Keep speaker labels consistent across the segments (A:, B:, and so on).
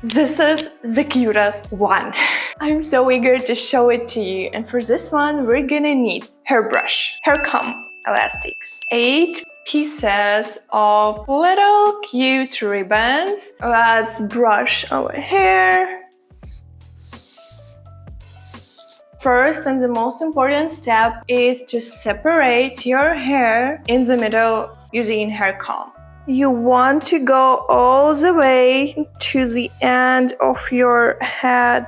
A: This is the cutest one. I'm so eager to show it to you. And for this one, we're gonna need hairbrush, hair comb, elastics, 8 pieces of little cute ribbons. Let's brush our hair. First and the most important step is to separate your hair in the middle using hair comb. You want to go all the way to the end of your head.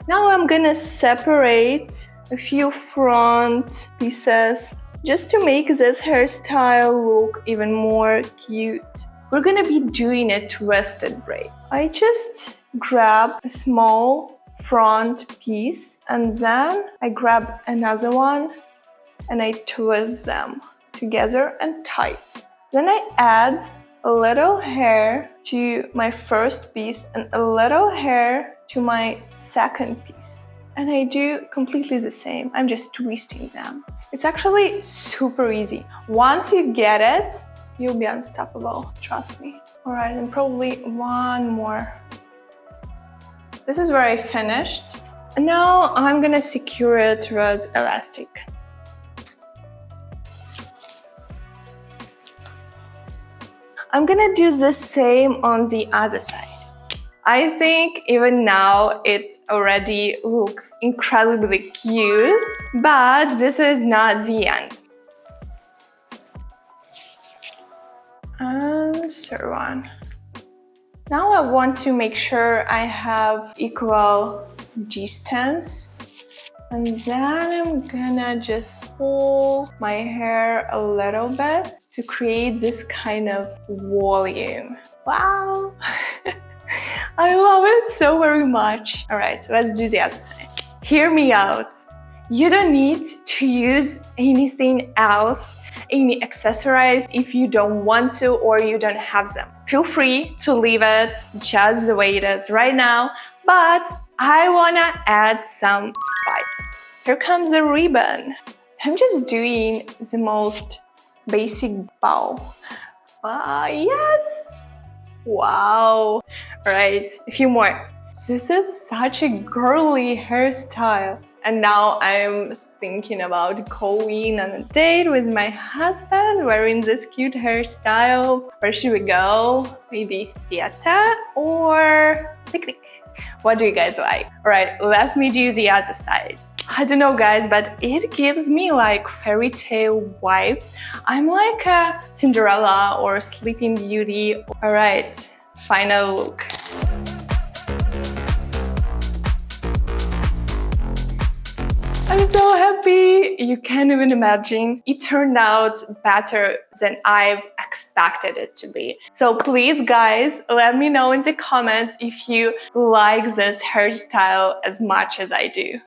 A: Now I'm gonna separate a few front pieces just to make this hairstyle look even more cute. We're gonna be doing a twisted braid. I just grab a small front piece and then I grab another one and I twist them together and tight. Then I add a little hair to my first piece and a little hair to my second piece. And I do completely the same. I'm just twisting them. It's actually super easy. Once you get it, you'll be unstoppable, trust me. All right, and probably one more. This is where I finished. And now I'm gonna secure it with elastic. I'm gonna do the same on the other side. I think even now it already looks incredibly cute, but this is not the end. And third one. Now I want to make sure I have equal distance. And then I'm gonna just pull my hair a little bit to create this kind of volume. Wow! I love it so very much. All right, let's do the other side. Hear me out. You don't need to use anything else, any accessories if you don't want to or you don't have them. Feel free to leave it just the way it is right now, but I wanna add some spice. Here comes the ribbon. I'm just doing the most basic bow. Yes! Wow! Alright, a few more. This is such a girly hairstyle. And now I'm thinking about going on a date with my husband wearing this cute hairstyle. Where should we go? Maybe theater or picnic? What do you guys like? Alright, let me do the other side. I don't know guys, but it gives me like fairy tale vibes. I'm like a Cinderella or Sleeping Beauty. Alright, final look. I'm so happy! You can't even imagine. It turned out better than I've expected it to be. So please guys, let me know in the comments if you like this hairstyle as much as I do.